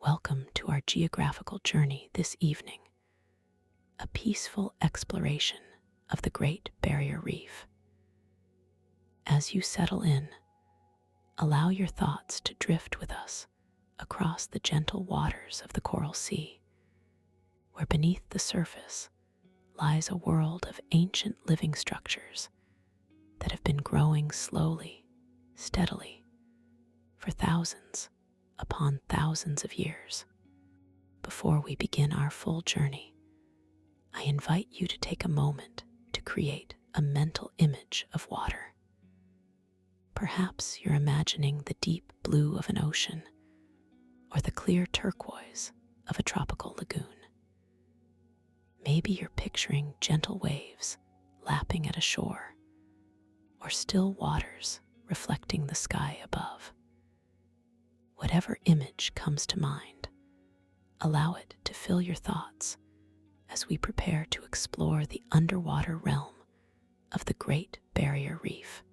Welcome to our geographical journey this evening, a peaceful exploration of the Great Barrier Reef. As you settle in, allow your thoughts to drift with us across the gentle waters of the Coral Sea, where beneath the surface lies a world of ancient living structures that have been growing slowly, steadily, for thousands upon thousands of years. Before we begin our full journey, I invite you to take a moment to create a mental image of water. Perhaps you're imagining the deep blue of an ocean or the clear turquoise of a tropical lagoon. Maybe you're picturing gentle waves lapping at a shore or still waters reflecting the sky above. Whatever image comes to mind, allow it to fill your thoughts as we prepare to explore the underwater realm of the Great Barrier Reef.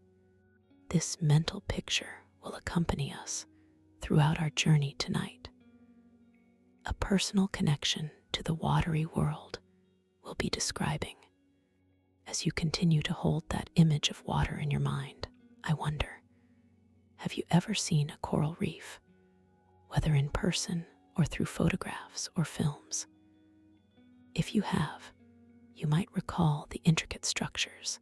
This mental picture will accompany us throughout our journey tonight. A personal connection to the watery world will be describing. As you continue to hold that image of water in your mind, I wonder, have you ever seen a coral reef, whether in person or through photographs or films? If you have, you might recall the intricate structures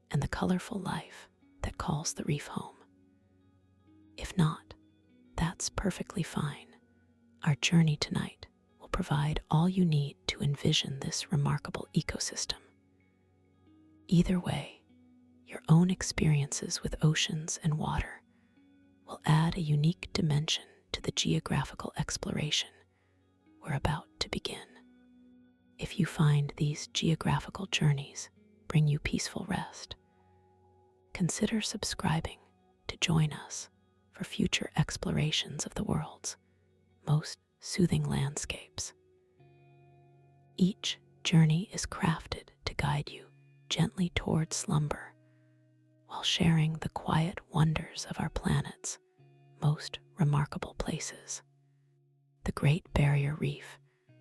and the colorful life that calls the reef home. If not, that's perfectly fine. Our journey tonight will provide all you need to envision this remarkable ecosystem. Either way, your own experiences with oceans and water will add a unique dimension to the geographical exploration we're about to begin. If you find these geographical journeys bring you peaceful rest, consider subscribing to join us for future explorations of the world's most soothing landscapes. Each journey is crafted to guide you gently toward slumber while sharing the quiet wonders of our planet's most remarkable places. The Great Barrier Reef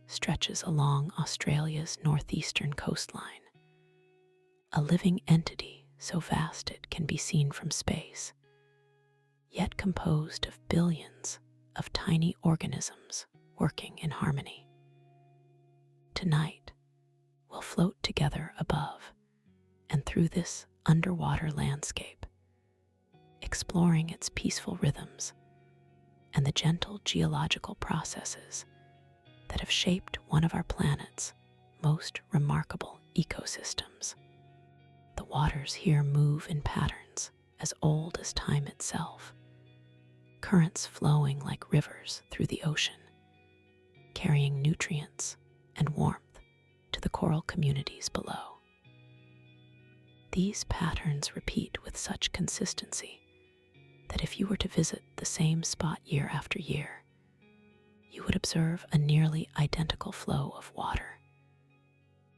stretches along Australia's northeastern coastline, a living entity so vast it can be seen from space, yet composed of billions of tiny organisms working in harmony. Tonight, we'll float together above and through this underwater landscape, exploring its peaceful rhythms and the gentle geological processes that have shaped one of our planet's most remarkable ecosystems. The waters here move in patterns as old as time itself, currents flowing like rivers through the ocean, carrying nutrients and warmth to the coral communities below. These patterns repeat with such consistency that if you were to visit the same spot year after year, you would observe a nearly identical flow of water,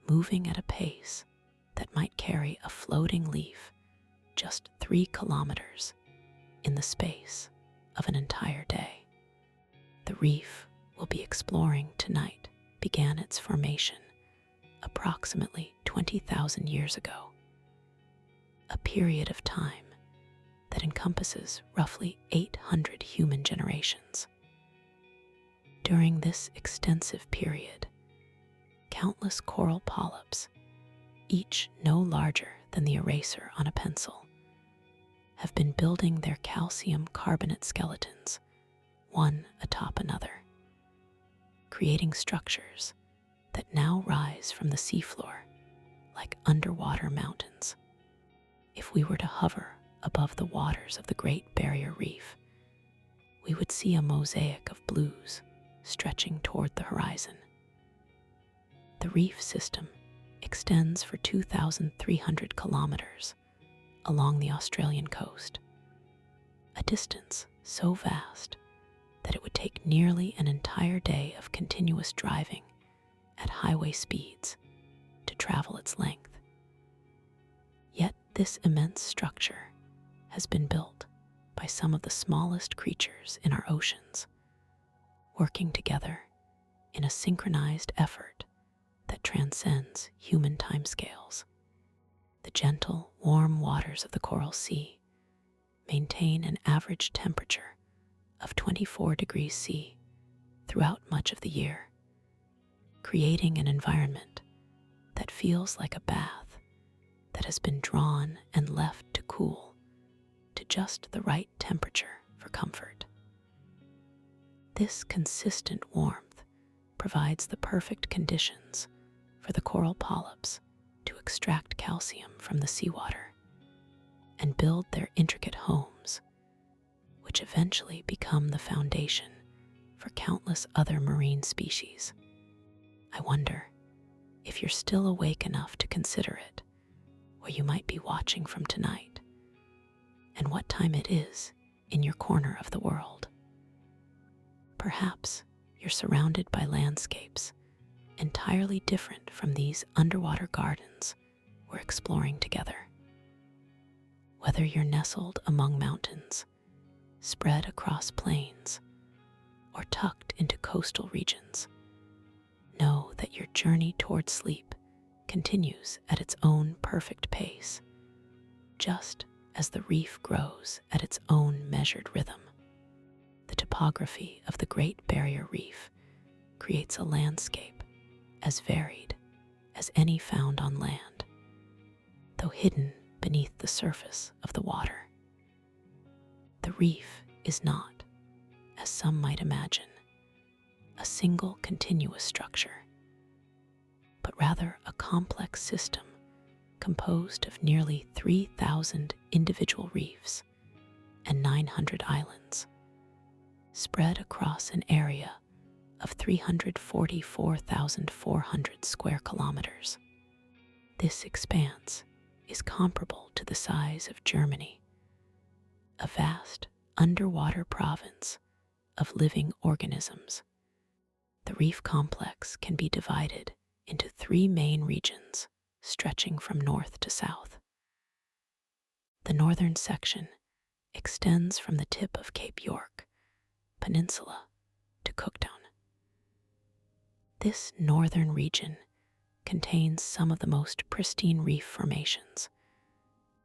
moving at a pace that might carry a floating leaf just 3 kilometers in the space of an entire day. The reef we'll be exploring tonight began its formation approximately 20,000 years ago, a period of time that encompasses roughly 800 human generations. During this extensive period, countless coral polyps, each no larger than the eraser on a pencil, have been building their calcium carbonate skeletons, one atop another, creating structures that now rise from the seafloor like underwater mountains. If we were to hover above the waters of the Great Barrier Reef, we would see a mosaic of blues stretching toward the horizon. The reef system extends for 2,300 kilometers along the Australian coast, a distance so vast that it would take nearly an entire day of continuous driving at highway speeds to travel its length. Yet this immense structure has been built by some of the smallest creatures in our oceans, working together in a synchronized effort that transcends human timescales. The gentle, warm waters of the Coral Sea maintain an average temperature of 24 degrees C throughout much of the year, creating an environment that feels like a bath that has been drawn and left to cool to just the right temperature for comfort. This consistent warmth provides the perfect conditions for the coral polyps to extract calcium from the seawater and build their intricate homes, which eventually become the foundation for countless other marine species. I wonder if you're still awake enough to consider it, where you might be watching from tonight, and what time it is in your corner of the world. Perhaps you're surrounded by landscapes entirely different from these underwater gardens we're exploring together. Whether you're nestled among mountains, spread across plains, or tucked into coastal regions, know that your journey toward sleep continues at its own perfect pace, just as the reef grows at its own measured rhythm. The topography of the Great Barrier Reef creates a landscape as varied as any found on land, though hidden beneath the surface of the water. The reef is not, as some might imagine, a single continuous structure, but rather a complex system composed of nearly 3,000 individual reefs and 900 islands, spread across an area of 344,400 square kilometers. This expanse is comparable to the size of Germany, a vast underwater province of living organisms. The reef complex can be divided into 3 main regions stretching from north to south. The northern section extends from the tip of Cape York Peninsula to Cooktown. This northern region contains some of the most pristine reef formations,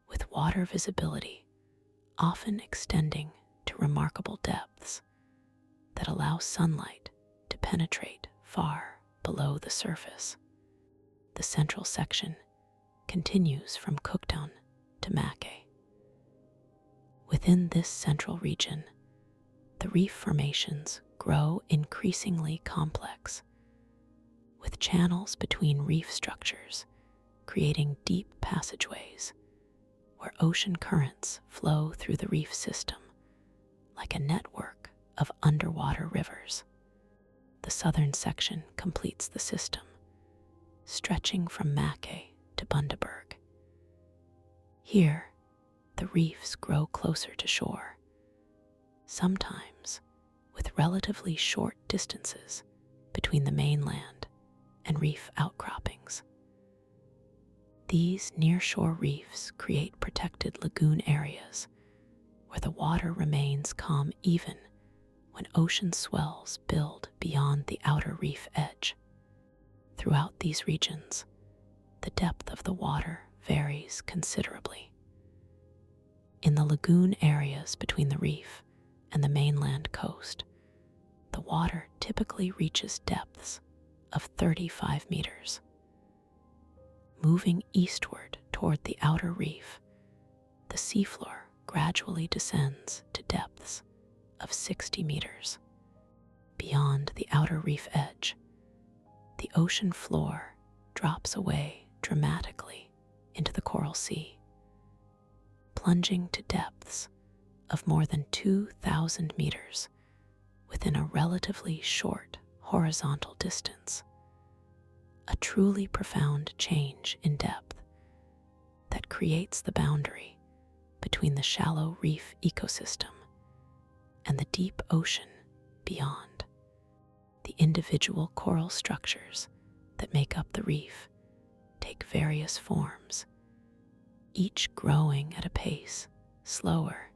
with water visibility often extending to remarkable depths that allow sunlight to penetrate far below the surface. The central section continues from Cooktown to Mackay. Within this central region, the reef formations grow increasingly complex, with channels between reef structures creating deep passageways where ocean currents flow through the reef system like a network of underwater rivers. The southern section completes the system, stretching from Mackay to Bundaberg. Here, the reefs grow closer to shore, sometimes with relatively short distances between the mainland and reef outcroppings. These nearshore reefs create protected lagoon areas where the water remains calm even when ocean swells build beyond the outer reef edge. Throughout these regions, the depth of the water varies considerably. In the lagoon areas between the reef and the mainland coast, the water typically reaches depths of 35 meters. Moving eastward toward the outer reef, the seafloor gradually descends to depths of 60 meters. Beyond the outer reef edge, the ocean floor drops away dramatically into the Coral Sea, plunging to depths of more than 2,000 meters within a relatively short horizontal distance. A truly profound change in depth that creates the boundary between the shallow reef ecosystem and the deep ocean beyond. The individual coral structures that make up the reef take various forms, each growing at a pace slower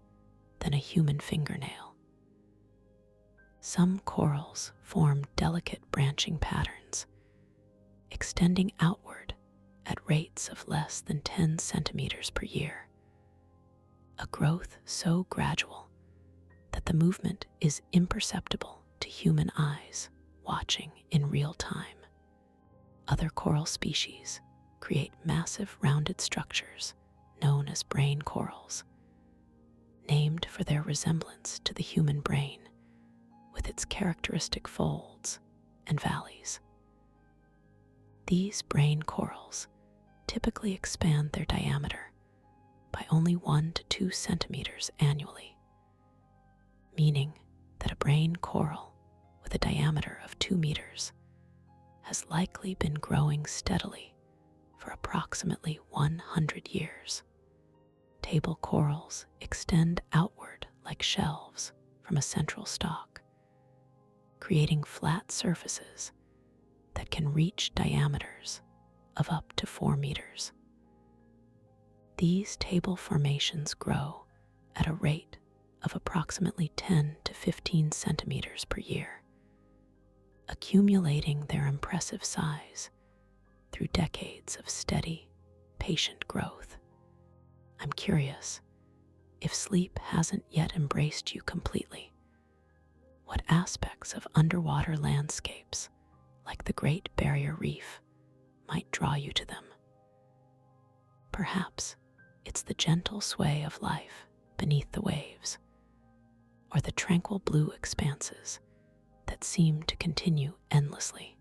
than a human fingernail. Some corals form delicate branching patterns, extending outward at rates of less than 10 centimeters per year, a growth so gradual that the movement is imperceptible to human eyes watching in real time. Other coral species create massive rounded structures known as brain corals, named for their resemblance to the human brain with its characteristic folds and valleys. These brain corals typically expand their diameter by only 1 to 2 centimeters annually, meaning that a brain coral with a diameter of 2 meters has likely been growing steadily for approximately 100 years. Table corals extend outward like shelves from a central stalk, creating flat surfaces that can reach diameters of up to 4 meters. These table formations grow at a rate of approximately 10 to 15 centimeters per year, accumulating their impressive size through decades of steady, patient growth. I'm curious, if sleep hasn't yet embraced you completely, what aspects of underwater landscapes like the Great Barrier Reef might draw you to them? Perhaps it's the gentle sway of life beneath the waves, or the tranquil blue expanses that seem to continue endlessly.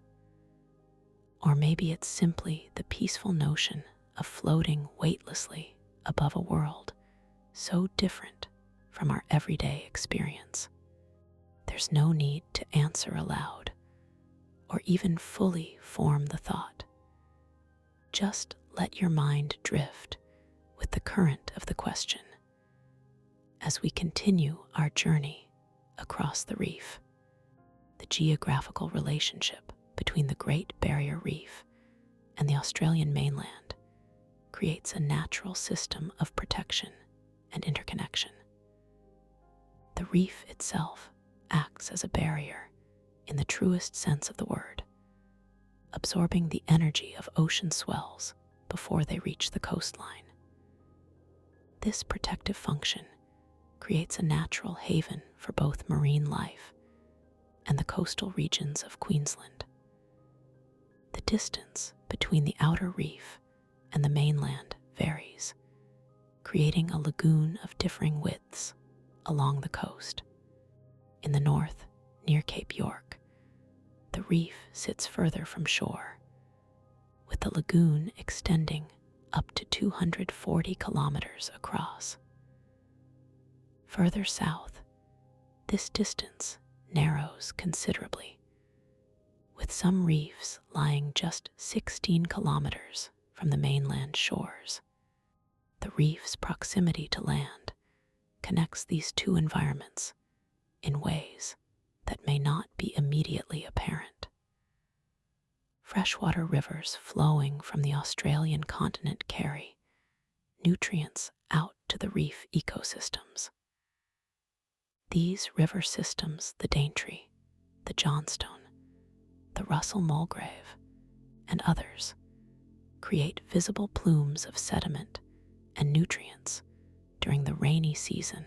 Or maybe it's simply the peaceful notion of floating weightlessly above a world so different from our everyday experience. There's no need to answer aloud or even fully form the thought. Just let your mind drift with the current of the question as we continue our journey across the reef. The geographical relationship between the Great Barrier Reef and the Australian mainland creates a natural system of protection and interconnection. The reef itself acts as a barrier in the truest sense of the word, absorbing the energy of ocean swells before they reach the coastline. This protective function creates a natural haven for both marine life and the coastal regions of Queensland. The distance between the outer reef and the mainland varies, creating a lagoon of differing widths along the coast. In the north, near Cape York, the reef sits further from shore, with the lagoon extending up to 240 kilometers across. Further south, this distance narrows considerably, with some reefs lying just 16 kilometers from the mainland shores. The reef's proximity to land connects these two environments in ways that may not be immediately apparent. Freshwater rivers flowing from the Australian continent carry nutrients out to the reef ecosystems. These river systems, the Daintree, the Johnstone, the Russell Mulgrave, and others, create visible plumes of sediment and nutrients during the rainy season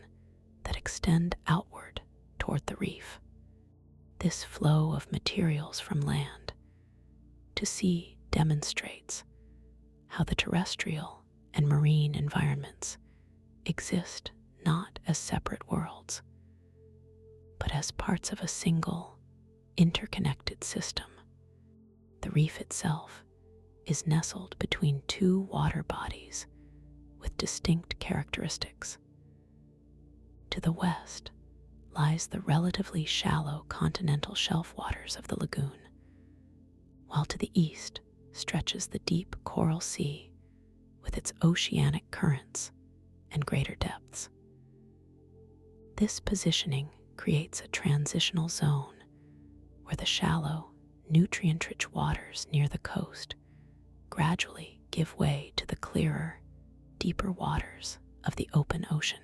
that extend outward toward the reef. This flow of materials from land to sea demonstrates how the terrestrial and marine environments exist not as separate worlds, but as parts of a single, interconnected system. The reef itself is nestled between two water bodies with distinct characteristics. To the west lies the relatively shallow continental shelf waters of the lagoon, while to the east stretches the deep coral sea with its oceanic currents and greater depths. This positioning creates a transitional zone where the shallow, nutrient-rich waters near the coast gradually give way to the clearer, deeper waters of the open ocean.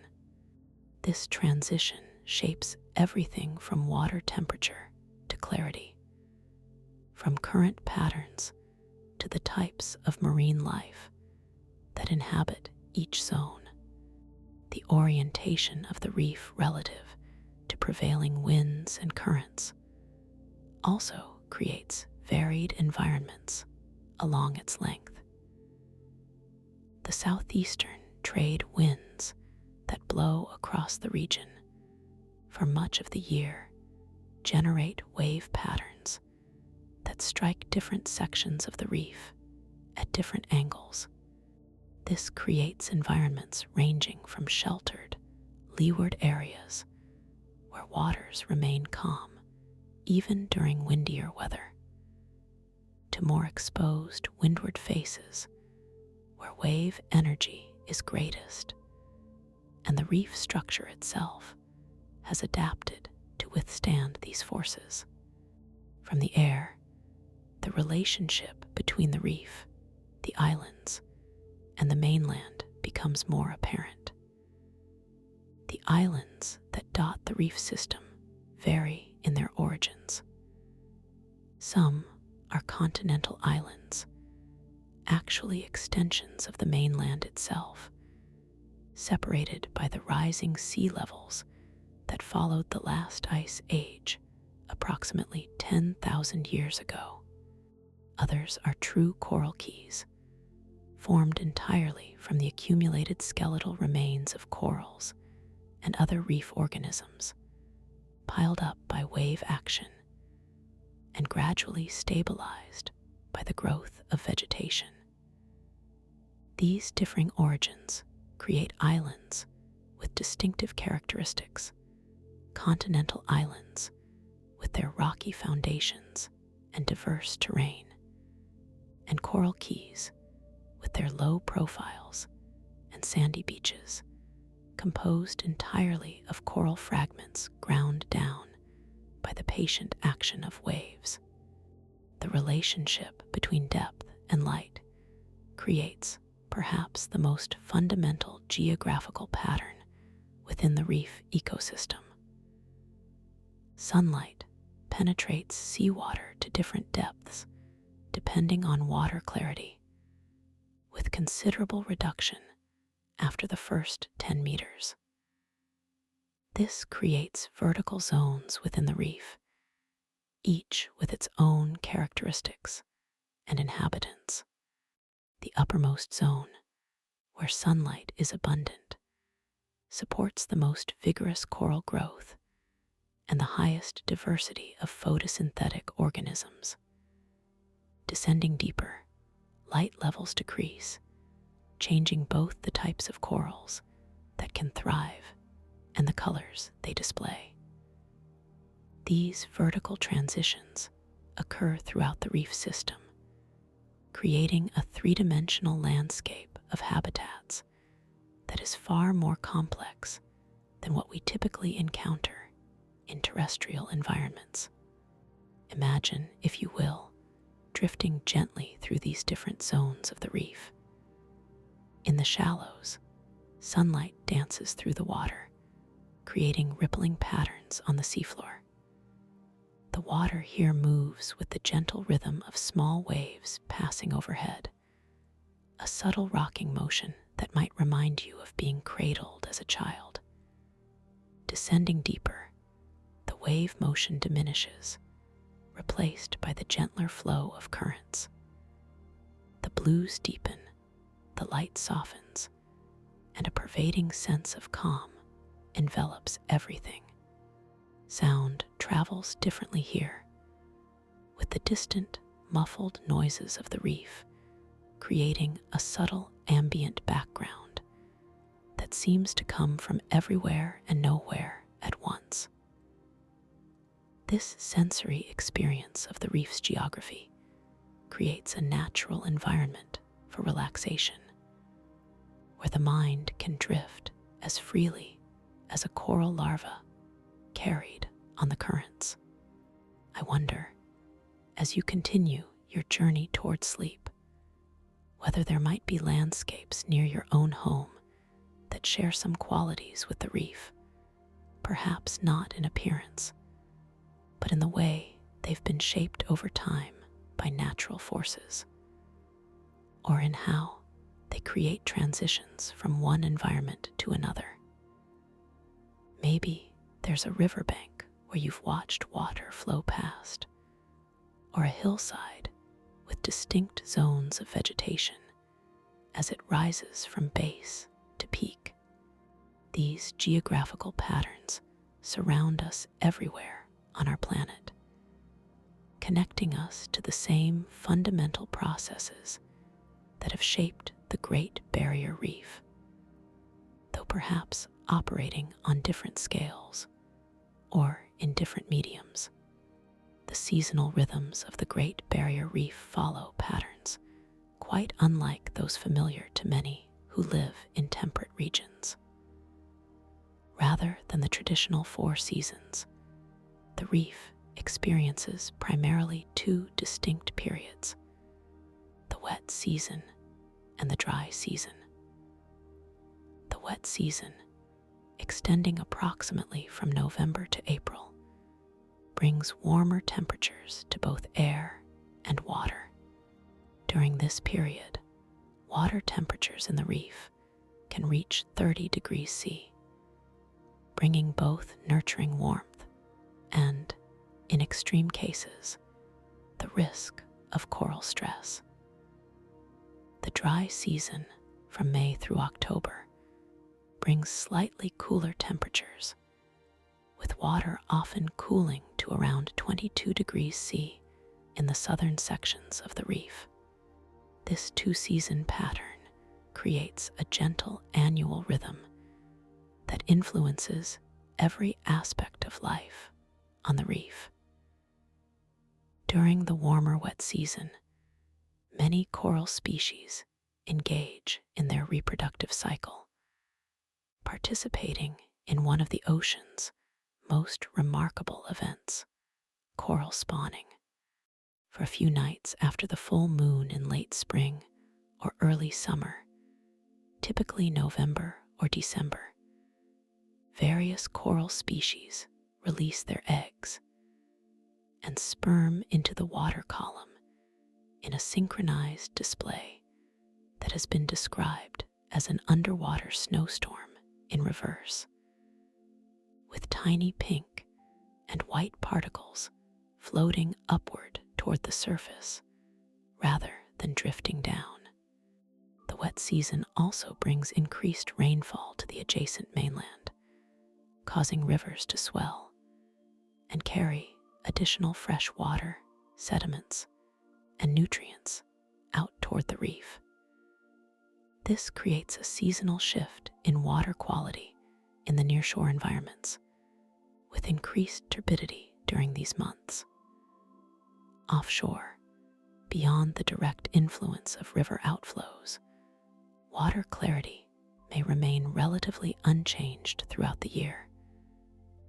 This transition shapes everything from water temperature to clarity, from current patterns to the types of marine life that inhabit each zone. The orientation of the reef relative to prevailing winds and currents also creates varied environments along its length. The southeastern trade winds that blow across the region for much of the year generate wave patterns that strike different sections of the reef at different angles. This creates environments ranging from sheltered, leeward areas where waters remain calm even during windier weather, to more exposed windward faces where wave energy is greatest, and the reef structure itself has adapted to withstand these forces. From the air, the relationship between the reef, the islands, and the mainland becomes more apparent. The islands that dot the reef system vary in their origins. Some are continental islands, actually extensions of the mainland itself, separated by the rising sea levels that followed the last ice age approximately 10,000 years ago. Others are true coral keys, formed entirely from the accumulated skeletal remains of corals and other reef organisms, piled up by wave action and gradually stabilized by the growth of vegetation. These differing origins create islands with distinctive characteristics: continental islands with their rocky foundations and diverse terrain, and coral keys with their low profiles and sandy beaches, composed entirely of coral fragments ground down by the patient action of waves. The relationship between depth and light creates perhaps the most fundamental geographical pattern within the reef ecosystem. Sunlight penetrates seawater to different depths depending on water clarity, with considerable reduction after the first 10 meters. This creates vertical zones within the reef, each with its own characteristics and inhabitants. The uppermost zone, where sunlight is abundant, supports the most vigorous coral growth and the highest diversity of photosynthetic organisms. Descending deeper, light levels decrease, changing both the types of corals that can thrive and the colors they display. These vertical transitions occur throughout the reef system, creating a three-dimensional landscape of habitats that is far more complex than what we typically encounter in terrestrial environments. Imagine, if you will, drifting gently through these different zones of the reef. In the shallows, sunlight dances through the water, creating rippling patterns on the seafloor. The water here moves with the gentle rhythm of small waves passing overhead, a subtle rocking motion that might remind you of being cradled as a child. Descending deeper, the wave motion diminishes, replaced by the gentler flow of currents. The blues deepen, the light softens, and a pervading sense of calm envelops everything. Sound travels differently here, with the distant, muffled noises of the reef creating a subtle ambient background that seems to come from everywhere and nowhere at once. This sensory experience of the reef's geography creates a natural environment for relaxation, where the mind can drift as freely as a coral larva carried on the currents. I wonder, as you continue your journey towards sleep, whether there might be landscapes near your own home that share some qualities with the reef, perhaps not in appearance, but in the way they've been shaped over time by natural forces, or in how they create transitions from one environment to another. Maybe there's a riverbank where you've watched water flow past, or a hillside with distinct zones of vegetation as it rises from base to peak. These geographical patterns surround us everywhere on our planet, connecting us to the same fundamental processes that have shaped the Great Barrier Reef, though perhaps operating on different scales or in different mediums. The seasonal rhythms of the Great Barrier Reef follow patterns quite unlike those familiar to many who live in temperate regions. Rather than the traditional 4 seasons, the reef experiences primarily 2 distinct periods: the wet season and the dry season. The wet season, extending approximately from November to April, brings warmer temperatures to both air and water. During this period, water temperatures in the reef can reach 30 degrees C, bringing both nurturing warmth and, in extreme cases, the risk of coral stress. The dry season, from May through October, brings slightly cooler temperatures, with water often cooling to around 22 degrees C in the southern sections of the reef. This 2-season pattern creates a gentle annual rhythm that influences every aspect of life on the reef. During the warmer wet season, many coral species engage in their reproductive cycle, participating in one of the ocean's most remarkable events, coral spawning. For a few nights after the full moon in late spring or early summer, typically November or December, various coral species release their eggs and sperm into the water column in a synchronized display that has been described as an underwater snowstorm in reverse, with tiny pink and white particles floating upward toward the surface rather than drifting down. The wet season also brings increased rainfall to the adjacent mainland, causing rivers to swell and carry additional fresh water, sediments, and nutrients out toward the reef. This creates a seasonal shift in water quality in the nearshore environments, with increased turbidity during these months. Offshore, beyond the direct influence of river outflows, water clarity may remain relatively unchanged throughout the year,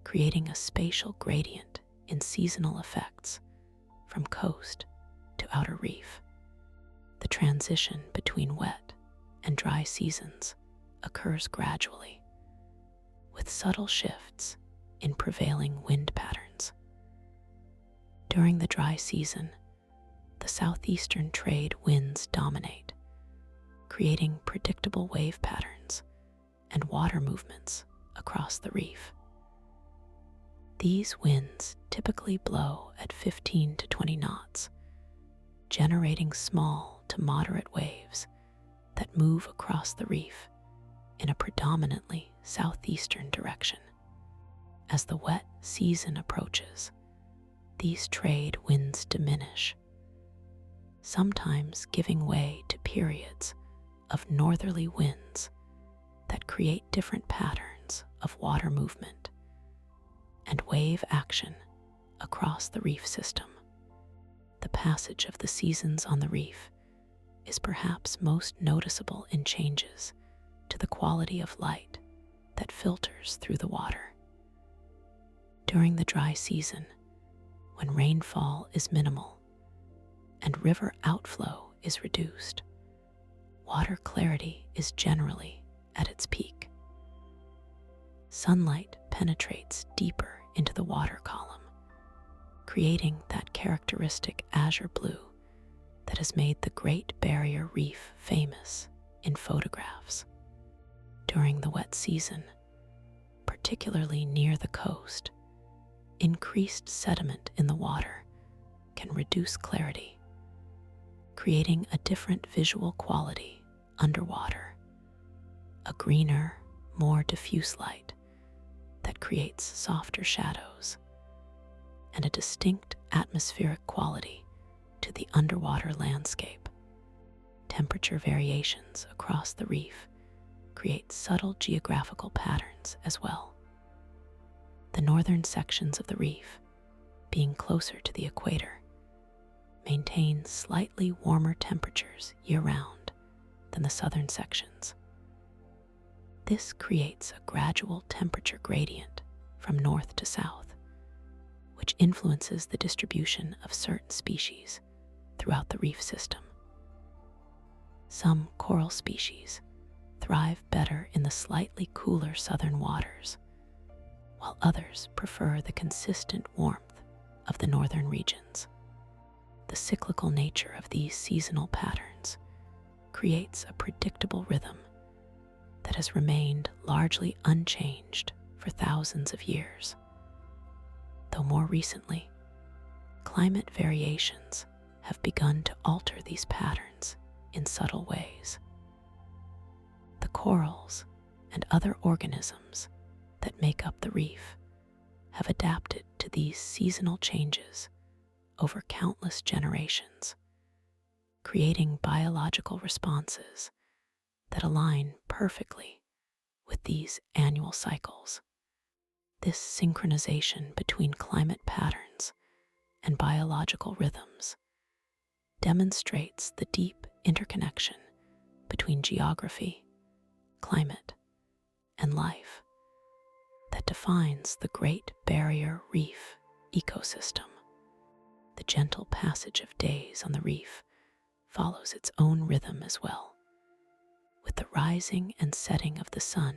creating a spatial gradient in seasonal effects from coast to outer reef. The transition between wet and dry seasons occurs gradually, with subtle shifts in prevailing wind patterns. During the dry season, the southeastern trade winds dominate, creating predictable wave patterns and water movements across the reef. These winds typically blow at 15 to 20 knots, generating small to moderate waves that move across the reef in a predominantly southeastern direction. As the wet season approaches, these trade winds diminish, sometimes giving way to periods of northerly winds that create different patterns of water movement and wave action across the reef system. The passage of the seasons on the reef is perhaps most noticeable in changes to the quality of light that filters through the water. During the dry season, when rainfall is minimal and river outflow is reduced, water clarity is generally at its peak. Sunlight penetrates deeper into the water column, creating that characteristic azure blue that has made the Great Barrier Reef famous in photographs. During the wet season, particularly near the coast, increased sediment in the water can reduce clarity, creating a different visual quality underwater, a greener, more diffuse light that creates softer shadows, and a distinct atmospheric quality to the underwater landscape. Temperature variations across the reef create subtle geographical patterns as well. The northern sections of the reef, being closer to the equator, maintain slightly warmer temperatures year-round than the southern sections. This creates a gradual temperature gradient from north to south, which influences the distribution of certain species throughout the reef system. Some coral species thrive better in the slightly cooler southern waters, while others prefer the consistent warmth of the northern regions. The cyclical nature of these seasonal patterns creates a predictable rhythm that has remained largely unchanged for thousands of years. Though more recently, climate variations have begun to alter these patterns in subtle ways. The corals and other organisms that make up the reef have adapted to these seasonal changes over countless generations, creating biological responses that align perfectly with these annual cycles. This synchronization between climate patterns and biological rhythms demonstrates the deep interconnection between geography, climate, and life that defines the Great Barrier Reef ecosystem. The gentle passage of days on the reef follows its own rhythm as well, with the rising and setting of the sun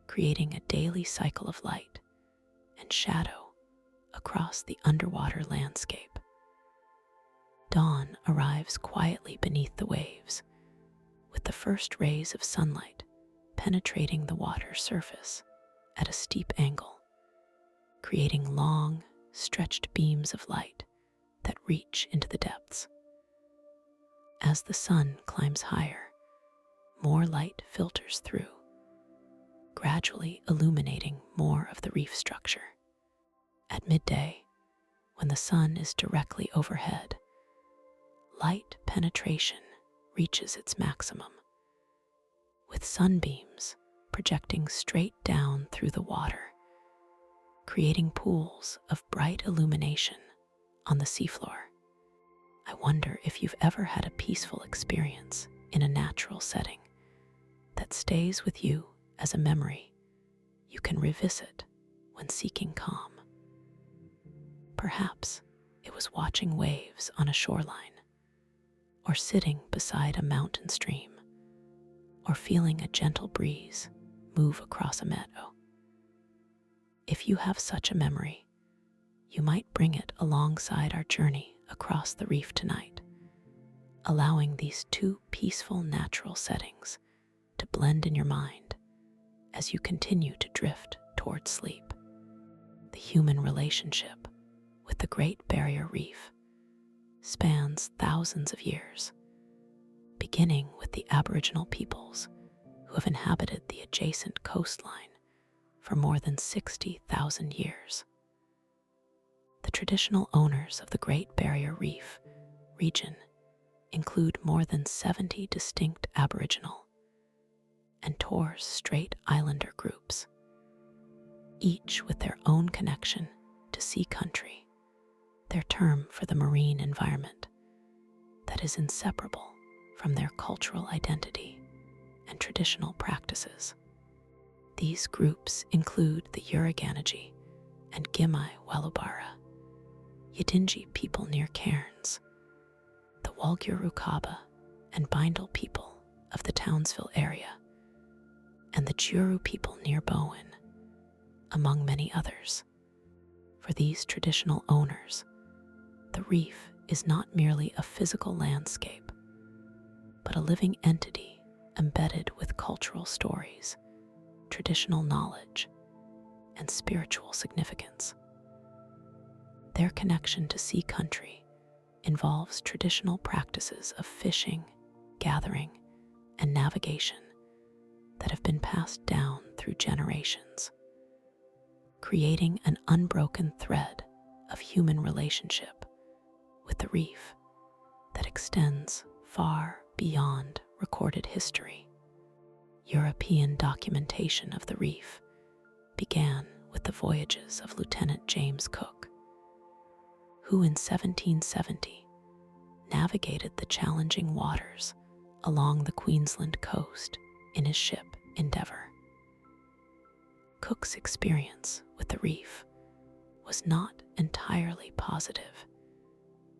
creating a daily cycle of light and shadow across the underwater landscape. Dawn arrives quietly beneath the waves, with the first rays of sunlight penetrating the water surface at a steep angle, creating long, stretched beams of light that reach into the depths. As the sun climbs higher, more light filters through, gradually illuminating more of the reef structure. At midday, when the sun is directly overhead, light penetration reaches its maximum, with sunbeams projecting straight down through the water, creating pools of bright illumination on the seafloor. I wonder if you've ever had a peaceful experience in a natural setting that stays with you as a memory you can revisit when seeking calm. Perhaps it was watching waves on a shoreline, or sitting beside a mountain stream, or feeling a gentle breeze move across a meadow. If you have such a memory, you might bring it alongside our journey across the reef tonight, allowing these two peaceful natural settings to blend in your mind as you continue to drift towards sleep. The human relationship with the Great Barrier Reef spans thousands of years, beginning with the Aboriginal peoples who have inhabited the adjacent coastline for more than 60,000 years. The traditional owners of the Great Barrier Reef region include more than 70 distinct Aboriginal and Torres Strait Islander groups, each with their own connection to sea country, their term for the marine environment that is inseparable from their cultural identity and traditional practices. These groups include the Yurrugunji and Gimai Walubara, Yidinji people near Cairns, the Walgurukaba and Bindal people of the Townsville area, and the Juru people near Bowen. among many others. For these traditional owners, the reef is not merely a physical landscape, but a living entity embedded with cultural stories, traditional knowledge, and spiritual significance. Their connection to sea country involves traditional practices of fishing, gathering, and navigation that have been passed down through generations, creating an unbroken thread of human relationship with the reef that extends far beyond recorded history. European documentation of the reef began with the voyages of Lieutenant James Cook, who in 1770 navigated the challenging waters along the Queensland coast in his ship Endeavour. Cook's experience with the reef was not entirely positive.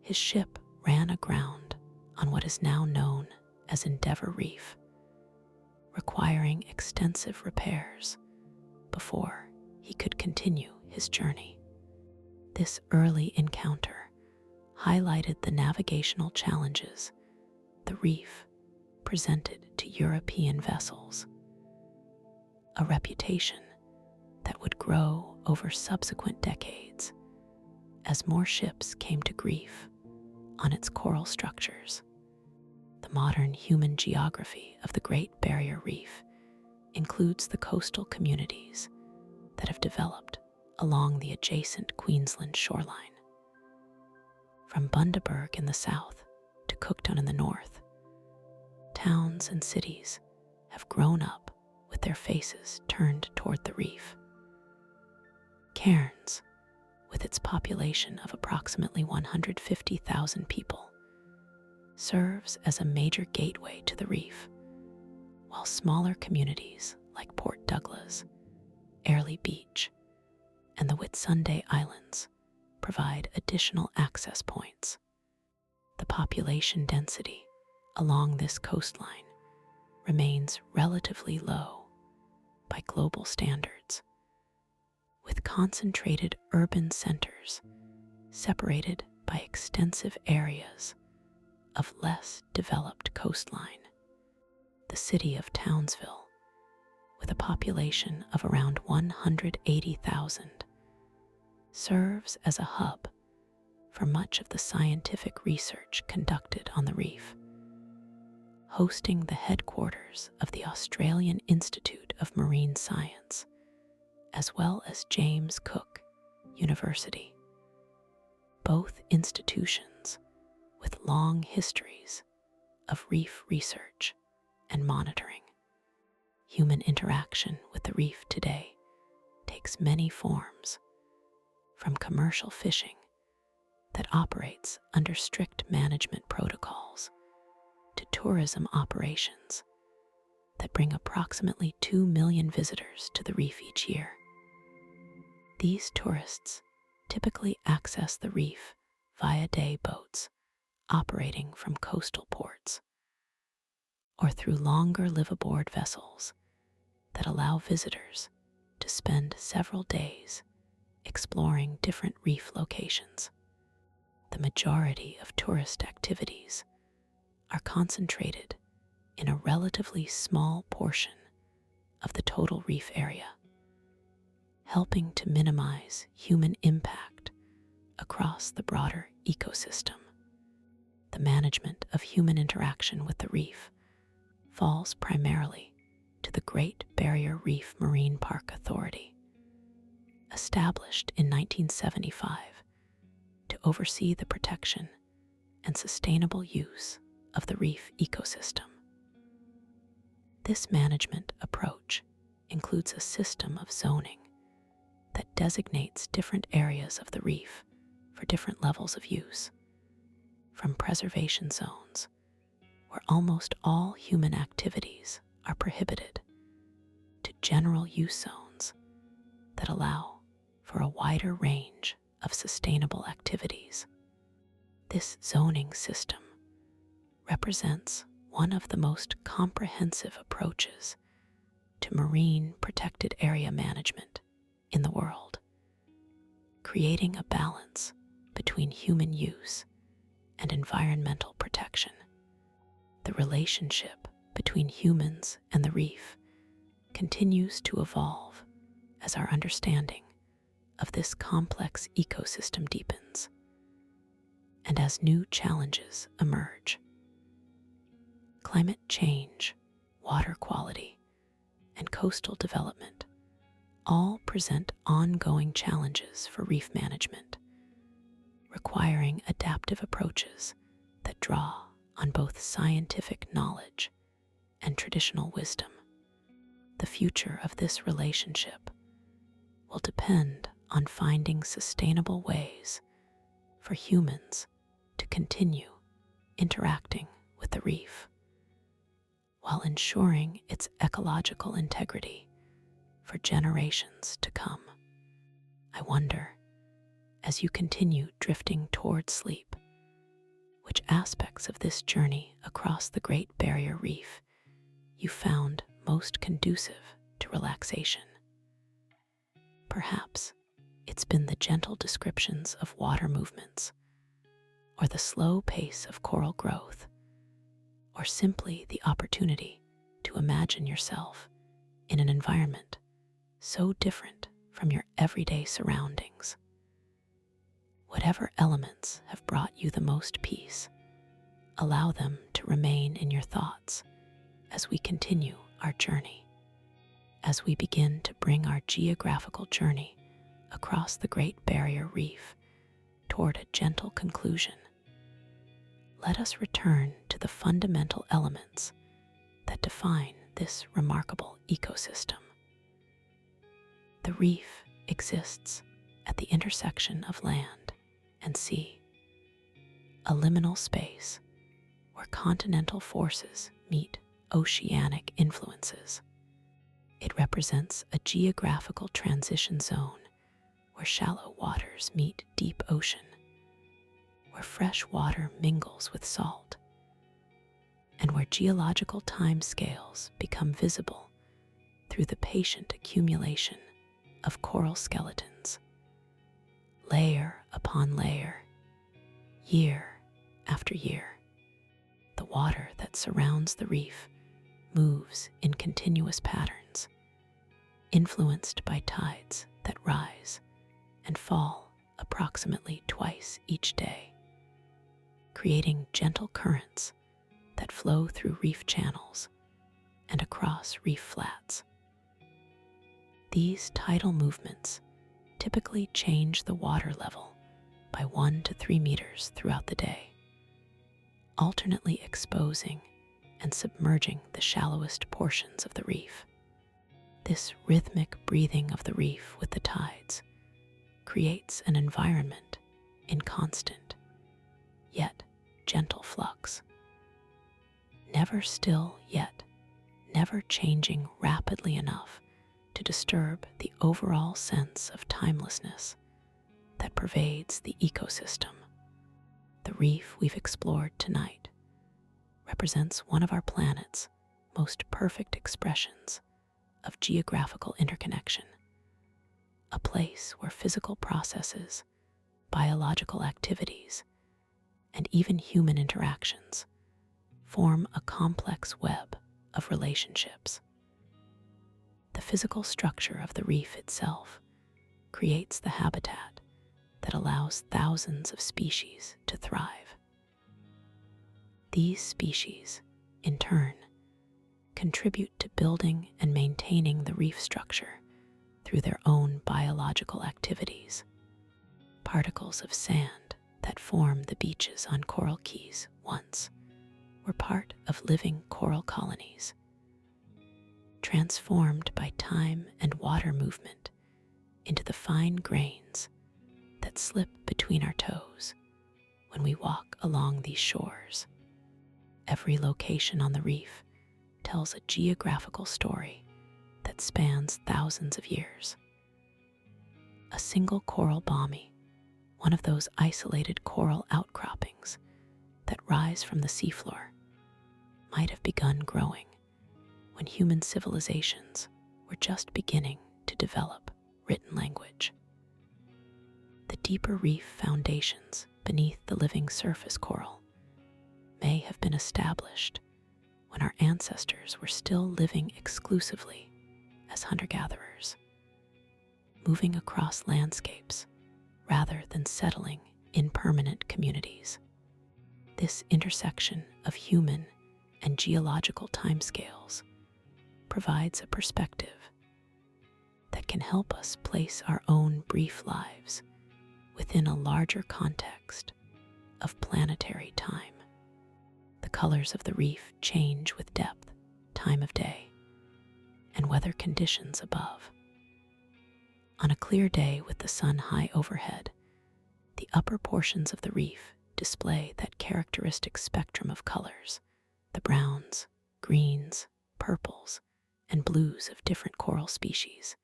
His ship ran aground on what is now known as Endeavour Reef, requiring extensive repairs before he could continue his journey. This early encounter highlighted the navigational challenges the reef presented to European vessels, a reputation that would grow over subsequent decades as more ships came to grief on its coral structures. The modern human geography of the Great Barrier Reef includes the coastal communities that have developed along the adjacent Queensland shoreline. From Bundaberg in the south to Cooktown in the north, towns and cities have grown up with their faces turned toward the reef. Cairns, with its population of approximately 150,000 people, serves as a major gateway to the reef, while smaller communities like Port Douglas, Airlie Beach, and the Whitsunday Islands provide additional access points. The population density along this coastline remains relatively low by global standards, with concentrated urban centers separated by extensive areas of less developed coastline. The city of Townsville, with a population of around 180,000, serves as a hub for much of the scientific research conducted on the reef, hosting the headquarters of the Australian Institute of Marine Science, as well as James Cook University. Both institutions with long histories of reef research and monitoring. Human interaction with the reef today takes many forms, from commercial fishing that operates under strict management protocols to tourism operations that bring approximately 2 million visitors to the reef each year. These tourists typically access the reef via day boats operating from coastal ports, or through longer live-aboard vessels that allow visitors to spend several days exploring different reef locations. The majority of tourist activities are concentrated in a relatively small portion of the total reef area, helping to minimize human impact across the broader ecosystem. The management of human interaction with the reef falls primarily to the Great Barrier Reef Marine Park Authority, established in 1975 to oversee the protection and sustainable use of the reef ecosystem. This management approach includes a system of zoning that designates different areas of the reef for different levels of use, from preservation zones, where almost all human activities are prohibited, to general use zones that allow for a wider range of sustainable activities. This zoning system represents one of the most comprehensive approaches to marine protected area management in the world, creating a balance between human use and environmental protection. The relationship between humans and the reef continues to evolve as our understanding of this complex ecosystem deepens, and as new challenges emerge. Climate change, water quality, and coastal development all present ongoing challenges for reef management, requiring adaptive approaches that draw on both scientific knowledge and traditional wisdom. The future of this relationship will depend on finding sustainable ways for humans to continue interacting with the reef while ensuring its ecological integrity for generations to come. I wonder, as you continue drifting toward sleep, which aspects of this journey across the Great Barrier Reef you found most conducive to relaxation. Perhaps it's been the gentle descriptions of water movements, or the slow pace of coral growth, or simply the opportunity to imagine yourself in an environment so different from your everyday surroundings. Whatever elements have brought you the most peace, allow them to remain in your thoughts as we continue our journey. As we begin to bring our geographical journey across the Great Barrier Reef toward a gentle conclusion, let us return to the fundamental elements that define this remarkable ecosystem. The reef exists at the intersection of land and sea, a liminal space where continental forces meet oceanic influences. It represents a geographical transition zone where shallow waters meet deep ocean, where fresh water mingles with salt, and where geological timescales become visible through the patient accumulation of coral skeletons, layer upon layer, year after year. The water that surrounds the reef moves in continuous patterns, influenced by tides that rise and fall approximately twice each day, creating gentle currents that flow through reef channels and across reef flats. These tidal movements typically change the water level by 1 to 3 meters throughout the day, alternately exposing and submerging the shallowest portions of the reef. This rhythmic breathing of the reef with the tides creates an environment in constant, yet gentle flux, never still yet never changing rapidly enough to disturb the overall sense of timelessness that pervades the ecosystem. The reef we've explored tonight represents one of our planet's most perfect expressions of geographical interconnection, a place where physical processes, biological activities, and even human interactions form a complex web of relationships. The physical structure of the reef itself creates the habitat that allows thousands of species to thrive. These species, in turn, contribute to building and maintaining the reef structure through their own biological activities. Particles of sand that form the beaches on coral keys once were part of living coral colonies, transformed by time and water movement into the fine grains that slip between our toes when we walk along these shores. Every location on the reef tells a geographical story that spans thousands of years. A single coral bommy, one of those isolated coral outcroppings that rise from the seafloor, might have begun growing when human civilizations were just beginning to develop written language. The deeper reef foundations beneath the living surface coral may have been established when our ancestors were still living exclusively as hunter-gatherers, moving across landscapes rather than settling in permanent communities. This intersection of human and geological timescales provides a perspective that can help us place our own brief lives within a larger context of planetary time. The colors of the reef change with depth, time of day, and weather conditions above. On a clear day with the sun high overhead, the upper portions of the reef display that characteristic spectrum of colors, the browns, greens, purples, and blues of different coral species,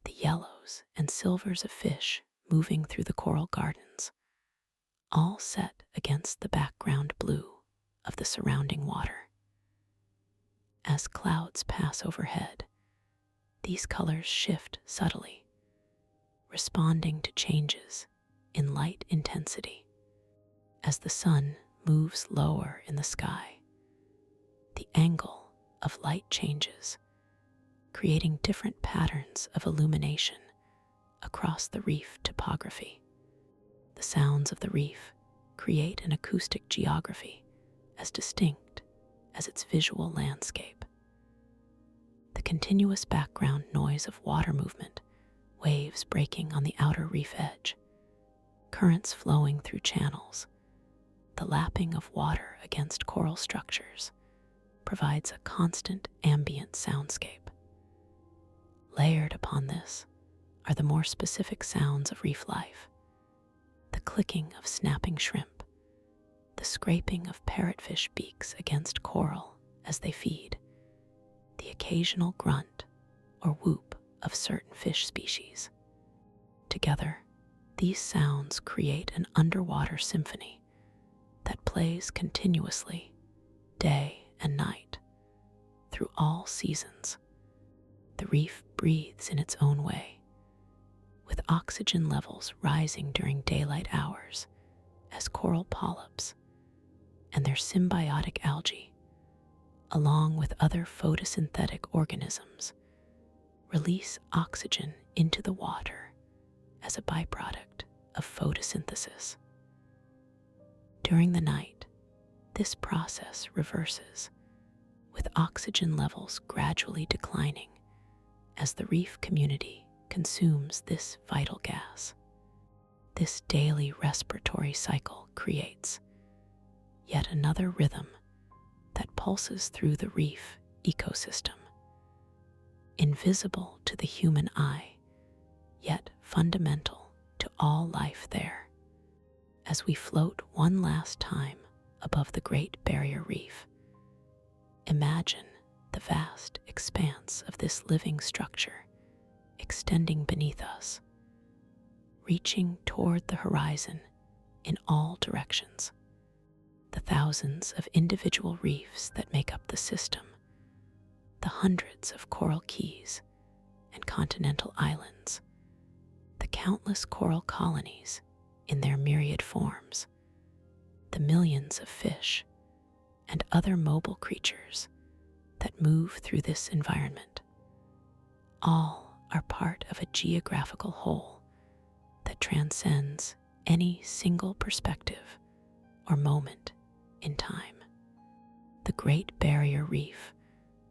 the yellows and silvers of fish moving through the coral gardens, all set against the background blue of the surrounding water. As clouds pass overhead, these colors shift subtly, responding to changes in light intensity. As the sun moves lower in the sky, the angle of light changes, creating different patterns of illumination across the reef topography. The sounds of the reef create an acoustic geography as distinct as its visual landscape. The continuous background noise of water movement, waves breaking on the outer reef edge, currents flowing through channels, the lapping of water against coral structures provides a constant ambient soundscape. Layered upon this are the more specific sounds of reef life, the clicking of snapping shrimp, the scraping of parrotfish beaks against coral as they feed, the occasional grunt or whoop of certain fish species. Together, these sounds create an underwater symphony that plays continuously, day and night, through all seasons. The reef breathes in its own way, with oxygen levels rising during daylight hours as coral polyps and their symbiotic algae, along with other photosynthetic organisms, release oxygen into the water as a byproduct of photosynthesis. During the night, this process reverses, with oxygen levels gradually declining as the reef community consumes this vital gas. This daily respiratory cycle creates yet another rhythm that pulses through the reef ecosystem, invisible to the human eye, yet fundamental to all life there. As we float one last time above the Great Barrier Reef, imagine the vast expanse of this living structure extending beneath us, reaching toward the horizon in all directions. The thousands of individual reefs that make up the system, the hundreds of coral keys and continental islands, the countless coral colonies in their myriad forms, the millions of fish and other mobile creatures that move through this environment, all are part of a geographical whole that transcends any single perspective or moment in time. The Great Barrier Reef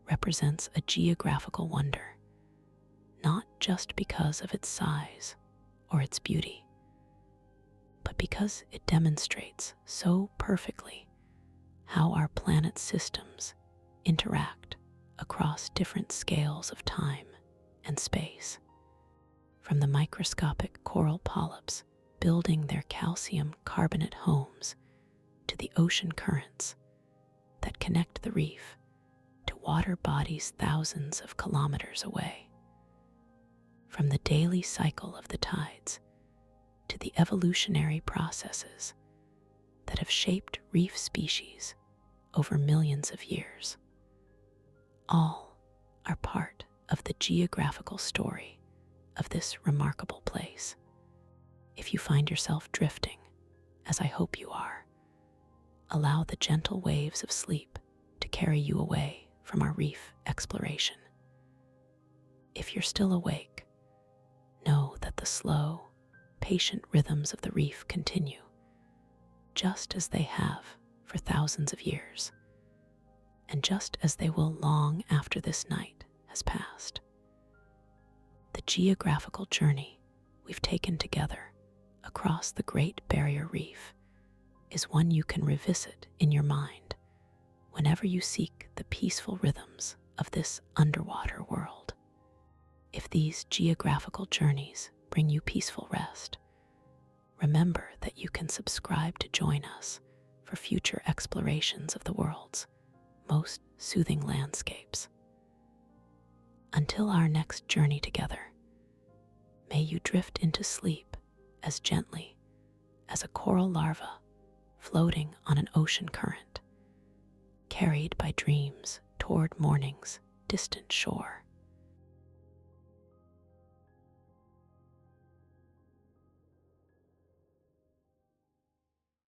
represents a geographical wonder, not just because of its size or its beauty, but because it demonstrates so perfectly how our planet's systems interact across different scales of time and space. From the microscopic coral polyps building their calcium carbonate homes to the ocean currents that connect the reef to water bodies thousands of kilometers away. From the daily cycle of the tides to the evolutionary processes that have shaped reef species over millions of years, all are part of the geographical story of this remarkable place. If you find yourself drifting, as I hope you are, allow the gentle waves of sleep to carry you away from our reef exploration. If you're still awake, know that the slow, patient rhythms of the reef continue, just as they have for thousands of years, and just as they will long after this night has passed. The geographical journey we've taken together across the Great Barrier Reef is one you can revisit in your mind whenever you seek the peaceful rhythms of this underwater world. If these geographical journeys bring you peaceful rest, remember that you can subscribe to join us for future explorations of the world's most soothing landscapes. Until our next journey together, may you drift into sleep as gently as a coral larva floating on an ocean current, carried by dreams toward morning's distant shore.